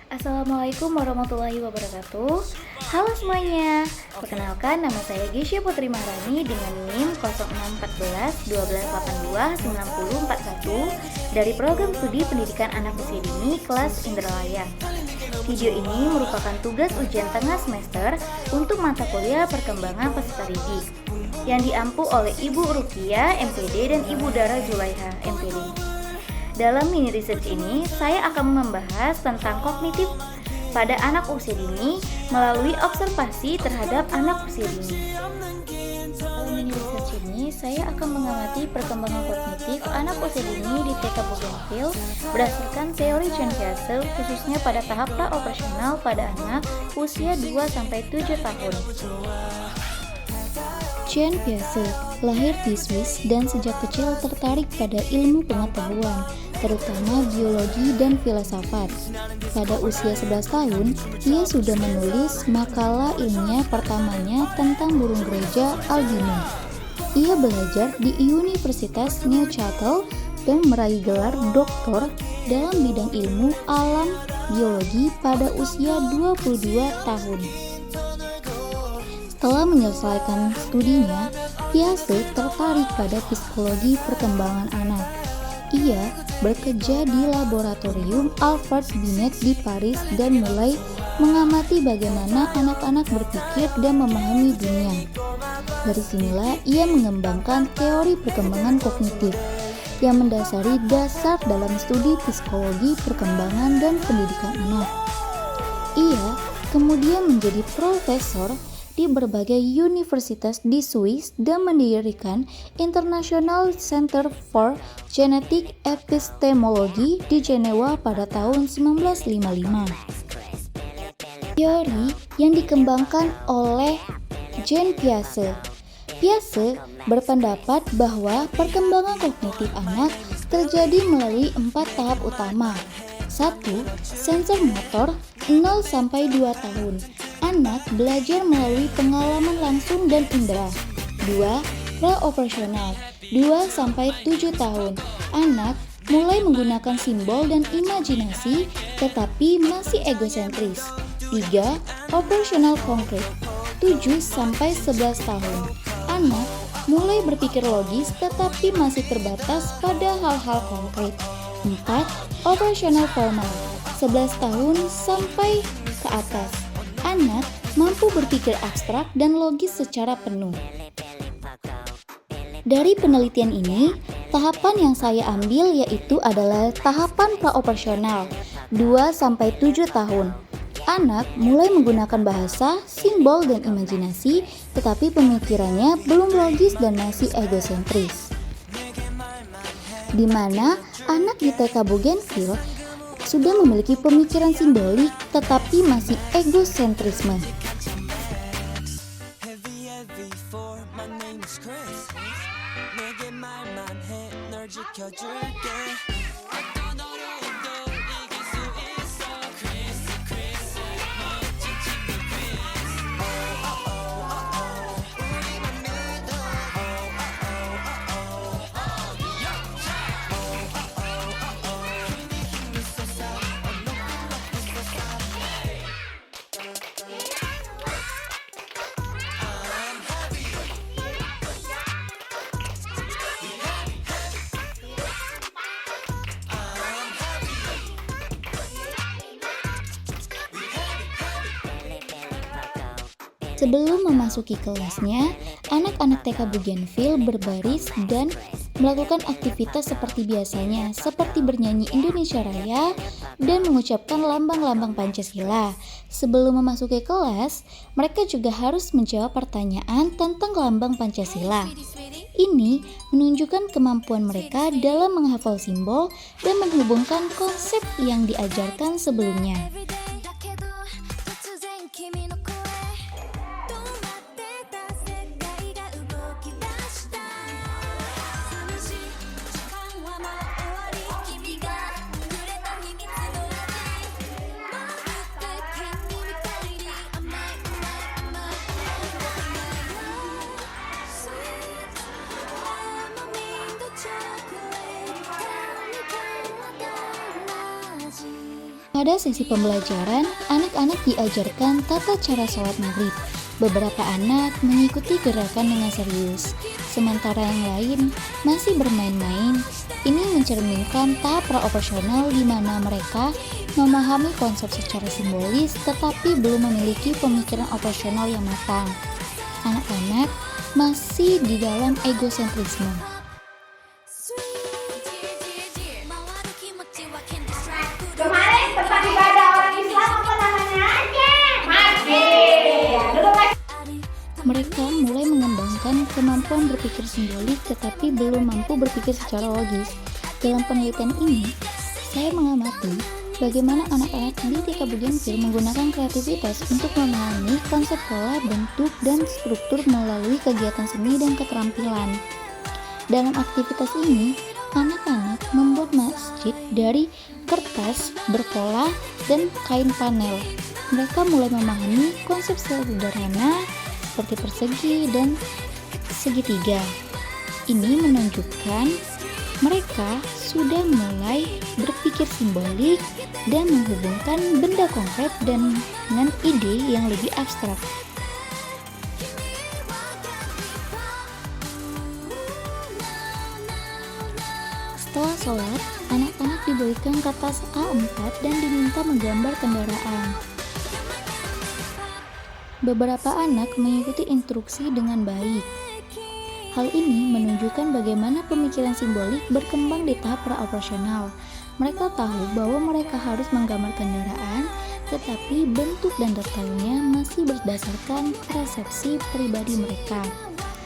Assalamualaikum warahmatullahi wabarakatuh. Halo semuanya, perkenalkan nama saya Gisya Putri Maharani dengan NIM 0614 1282 9041 dari Program Studi Pendidikan Anak Usia Dini kelas Indralaya. Video ini merupakan tugas ujian tengah semester untuk mata kuliah perkembangan peserta didik yang diampu oleh Ibu Rukia MPD dan Ibu Dara Zulaiha MPD. Dalam mini research ini, saya akan membahas tentang kognitif pada anak usia dini melalui observasi terhadap anak usia dini. Dalam mini research ini, saya akan mengamati perkembangan kognitif anak usia dini di TK Bougainville berdasarkan teori Jean Piaget, khususnya pada tahap pra-operasional pada anak usia 2-7 tahun. Jean Piaget lahir di Swiss dan sejak kecil tertarik pada ilmu pengetahuan, terutama biologi dan filsafat. Pada usia 11 tahun, ia sudah menulis makalah ilmiah pertamanya tentang burung gereja albino. Ia belajar di Universitas Neuchâtel dan meraih gelar doktor dalam bidang ilmu alam biologi pada usia 22 tahun. Setelah menyelesaikan studinya, Piaget tertarik pada psikologi perkembangan anak. Ia bekerja di laboratorium Alfred Binet di Paris dan mulai mengamati bagaimana anak-anak berpikir dan memahami dunia. Dari sinilah ia mengembangkan teori perkembangan kognitif yang mendasari dasar dalam studi psikologi perkembangan dan pendidikan anak. Ia kemudian menjadi profesor di berbagai universitas di Swiss dan mendirikan International Center for Genetic Epistemology di Jenewa pada tahun 1955. Teori yang dikembangkan oleh Jean Piaget. Piaget berpendapat bahwa perkembangan kognitif anak terjadi melalui 4 tahap utama. 1. Sensor motor 0-2 tahun. Anak belajar melalui pengalaman langsung dan indera. 2. Pra-operasional 2-7 tahun. Anak mulai menggunakan simbol dan imajinasi tetapi masih egosentris. 3. Operasional konkret 7-11 tahun. Anak mulai berpikir logis tetapi masih terbatas pada hal-hal konkret. 4. Operasional formal 11 tahun sampai ke atas. Anak mampu berpikir abstrak dan logis secara penuh. Dari penelitian ini, tahapan yang saya ambil yaitu adalah tahapan pra-operasional 2-7 tahun. Anak mulai menggunakan bahasa, simbol, dan imajinasi, tetapi pemikirannya belum logis dan masih egosentris. Di mana anak di TK Bougainville sudah memiliki pemikiran simbolik tetapi masih egosentrisme. Sebelum memasuki kelasnya, anak-anak TK Bougainville berbaris dan melakukan aktivitas seperti biasanya, seperti bernyanyi Indonesia Raya dan mengucapkan lambang-lambang Pancasila. Sebelum memasuki kelas, mereka juga harus menjawab pertanyaan tentang lambang Pancasila. Ini menunjukkan kemampuan mereka dalam menghafal simbol dan menghubungkan konsep yang diajarkan sebelumnya. Pada sesi pembelajaran, anak-anak diajarkan tata cara sholat maghrib. Beberapa anak mengikuti gerakan dengan serius, sementara yang lain masih bermain-main. Ini mencerminkan tahap pra-operasional di mana mereka memahami konsep secara simbolis tetapi belum memiliki pemikiran operasional yang matang. Anak-anak masih di dalam egosentrisme. Kemarin tempat ibadah orang Islam apa namanya? Masjid. Mereka mulai mengembangkan kemampuan berpikir simbolik tetapi belum mampu berpikir secara logis. Dalam penelitian ini, saya mengamati bagaimana anak-anak di TK Bugenvil menggunakan kreativitas untuk memahami konsep pola, bentuk, dan struktur melalui kegiatan seni dan keterampilan. Dalam aktivitas ini, anak-anak membuat masjid dari kertas, berpola, dan kain panel. Mereka mulai memahami konsep sederhana seperti persegi dan segitiga. Ini menunjukkan mereka sudah mulai berpikir simbolik dan menghubungkan benda konkret dengan ide yang lebih abstrak. Setelah sholat, anak-anak diberikan kertas A4 dan diminta menggambar kendaraan. Beberapa anak mengikuti instruksi dengan baik. Hal ini menunjukkan bagaimana pemikiran simbolik berkembang di tahap pra-operasional. Mereka tahu bahwa mereka harus menggambar kendaraan, tetapi bentuk dan detailnya masih berdasarkan persepsi pribadi mereka,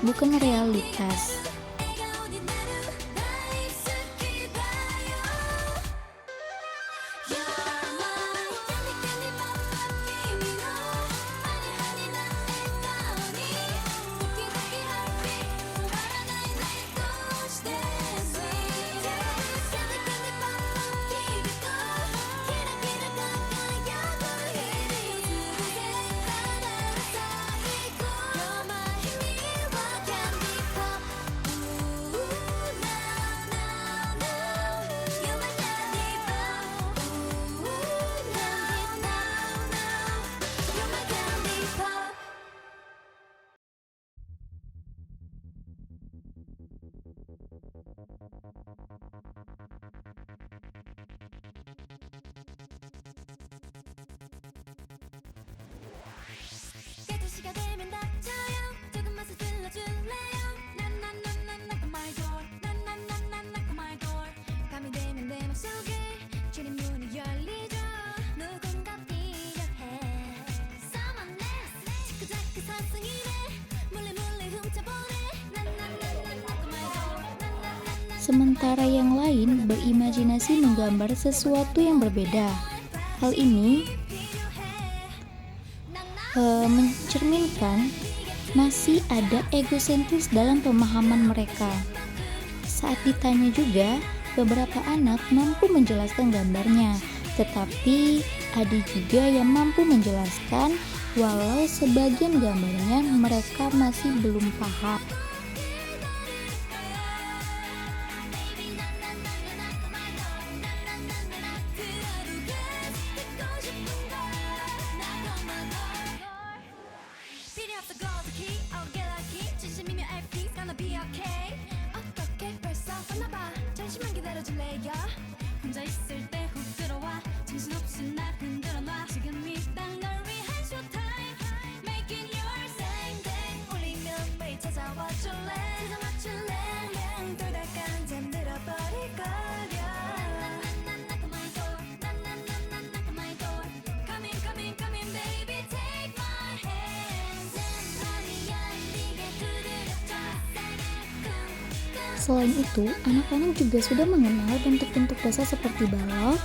bukan realitas. Sementara yang lain berimajinasi menggambar sesuatu yang berbeda. Hal ini mencerminkan masih ada egosentris dalam pemahaman mereka. Saat ditanya juga, beberapa anak mampu menjelaskan gambarnya, tetapi ada juga yang mampu menjelaskan walau sebagian gambarnya mereka masih belum paham. Selain itu, anak-anak juga sudah mengenal bentuk-bentuk dasar seperti balok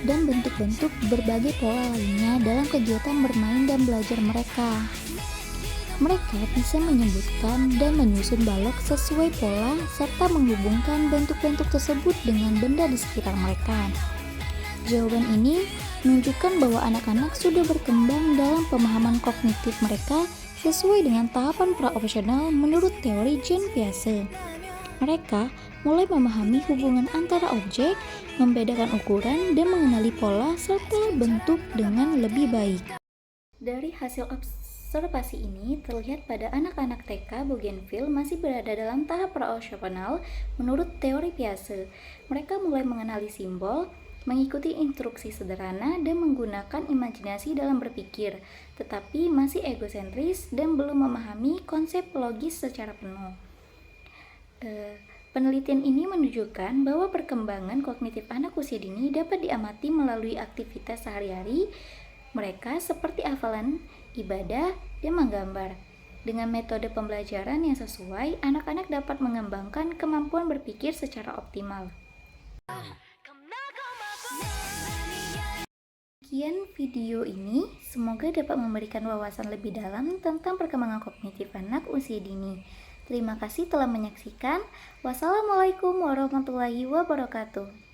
dan bentuk-bentuk berbagai pola lainnya dalam kegiatan bermain dan belajar mereka. Mereka bisa menyebutkan dan menyusun balok sesuai pola serta menghubungkan bentuk-bentuk tersebut dengan benda di sekitar mereka. Jawaban ini menunjukkan bahwa anak-anak sudah berkembang dalam pemahaman kognitif mereka sesuai dengan tahapan pra-operasional menurut teori Jean Piaget. Mereka mulai memahami hubungan antara objek, membedakan ukuran, dan mengenali pola serta bentuk dengan lebih baik. Dari hasil observasi ini terlihat pada anak-anak TK Bougainville masih berada dalam tahap pra-operasional menurut teori Piaget. Mereka mulai mengenali simbol, mengikuti instruksi sederhana, dan menggunakan imajinasi dalam berpikir, tetapi masih egosentris dan belum memahami konsep logis secara penuh. Penelitian ini menunjukkan bahwa perkembangan kognitif anak usia dini dapat diamati melalui aktivitas sehari-hari mereka seperti hafalan, ibadah, dan menggambar. Dengan metode pembelajaran yang sesuai, anak-anak dapat mengembangkan kemampuan berpikir secara optimal. Sekian video ini, semoga dapat memberikan wawasan lebih dalam tentang perkembangan kognitif anak usia dini. Terima kasih telah menyaksikan. Wassalamualaikum warahmatullahi wabarakatuh.